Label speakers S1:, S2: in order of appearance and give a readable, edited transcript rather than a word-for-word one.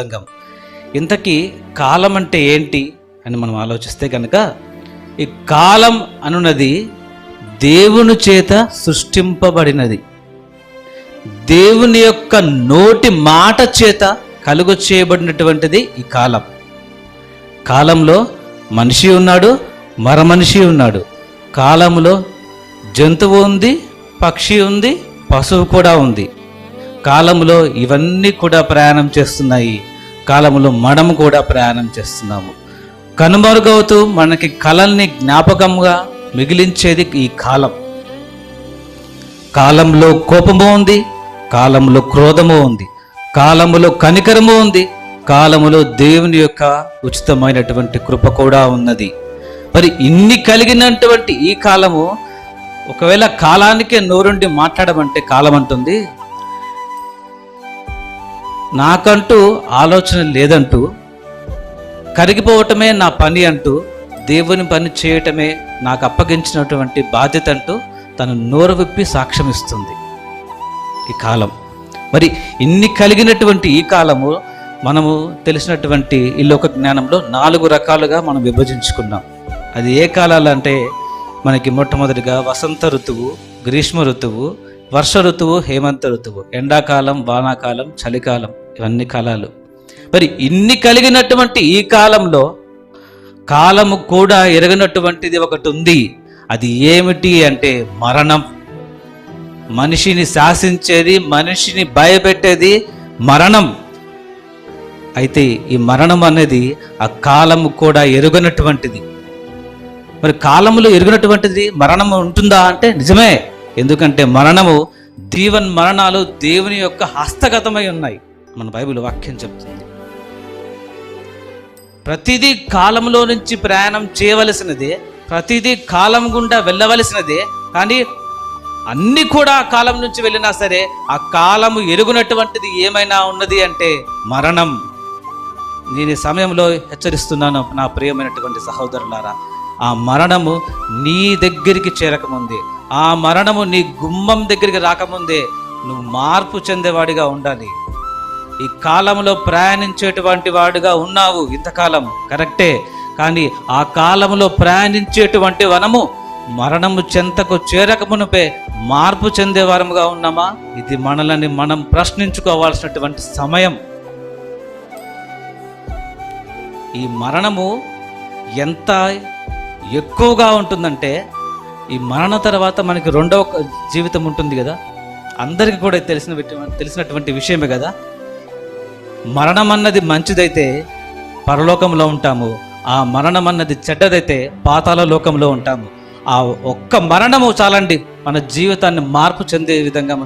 S1: సంఘం. ఇంతకీ కాలం అంటే ఏంటి అని మనం ఆలోచిస్తే కనుక, ఈ కాలం అనున్నది దేవుని చేత సృష్టింపబడినది, దేవుని యొక్క నోటి మాట చేత కలుగు చేయబడినటువంటిది ఈ కాలం. కాలంలో మనిషి ఉన్నాడు, మరమనిషి ఉన్నాడు. కాలంలో జంతువు ఉంది, పక్షి ఉంది, పశువు కూడా ఉంది. కాలంలో ఇవన్నీ కూడా ప్రయాణం చేస్తున్నాయి. కాలంలో మనము కూడా ప్రయాణం చేస్తున్నాము. కనుమరుగవుతూ మనకి కళల్ని జ్ఞాపకంగా మిగిలించేది ఈ కాలం. కాలంలో కోపము ఉంది, కాలంలో క్రోధము ఉంది, కాలములో కనికరము ఉంది, కాలములో దేవుని యొక్క ఉచితమైనటువంటి కృప కూడా ఉన్నది. మరి ఇన్ని కలిగినటువంటి ఈ కాలము, ఒకవేళ కాలానికే నోరుండి మాట్లాడమంటే కాలం అంటుంది, నాకంటూ ఆలోచన లేదంటూ, కరిగిపోవటమే నా పని అంటూ, దేవుని పని చేయటమే నాకు అప్పగించినటువంటి బాధ్యత అంటూ తను నోరు విప్పి సాక్ష్యం ఇస్తుంది ఈ కాలం. మరి ఇన్ని కలిగినటువంటి ఈ కాలము మనము తెలిసినటువంటి ఈ లోక జ్ఞానంలో 4 రకాలుగా మనం విభజించుకున్నాం. అది ఏ కాలాలు అంటే, మనకి మొట్టమొదటిగా వసంత ఋతువు, గ్రీష్మ ఋతువు, వర్ష ఋతువు, హేమంత ఋతువు, ఎండాకాలం, వానాకాలం, చలికాలం, ఇవన్నీ కాలాలు. మరి ఇన్ని కలిగినటువంటి ఈ కాలంలో కాలము కూడా ఎరగనటువంటిది ఒకటి ఉంది. అది ఏమిటి అంటే మరణం. మనిషిని శాసించేది, మనిషిని భయపెట్టేది మరణం. అయితే ఈ మరణం అనేది ఆ కాలము కూడా ఎరుగనటువంటిది. మరి కాలములో ఎరుగనటువంటిది మరణం ఉంటుందా అంటే నిజమే. ఎందుకంటే మరణము, జీవన్ మరణాలు దేవుని యొక్క హస్తగతమై ఉన్నాయి. మన బైబిల్ వాక్యం చెప్తుంది. ప్రతిదీ కాలంలో నుంచి ప్రయాణం చేయవలసినదే, ప్రతిదీ కాలం గుండా వెళ్ళవలసినదే. కానీ అన్ని కూడా ఆ కాలం నుంచి వెళ్ళినా సరే ఆ కాలము ఎరుగునటువంటిది ఏమైనా ఉన్నది అంటే మరణం. నేను ఈ సమయంలో హెచ్చరిస్తున్నాను నా ప్రియమైనటువంటి సహోదరులారా, ఆ మరణము నీ దగ్గరికి చేరకముందే, ఆ మరణము నీ గుమ్మం దగ్గరికి రాకముందే నువ్వు మార్పు చెందేవాడిగా ఉండాలి. ఈ కాలంలో ప్రయాణించేటువంటి వాడిగా ఉన్నావు ఇంతకాలం, కరెక్టే. కానీ ఆ కాలంలో ప్రయాణించేటువంటి వనము మరణము చెంతకు చేరకమునుపే మార్పు చెందేవారముగా ఉన్నామా? ఇది మనల్ని మనం ప్రశ్నించుకోవాల్సినటువంటి సమయం. ఈ మరణము ఎంత ఎక్కువగా ఉంటుందంటే, ఈ మరణం తర్వాత మనకి రెండవ జీవితం ఉంటుంది కదా, అందరికీ కూడా తెలిసినటువంటి విషయమే కదా. మరణం అన్నది మంచిదైతే పరలోకంలో ఉంటాము, ఆ మరణం అన్నది చెడ్డదైతే పాతాళ లోకంలో ఉంటాము. ఆ ఒక్క మరణము చాలండి మన జీవితాన్ని మార్పు చెందే విధంగా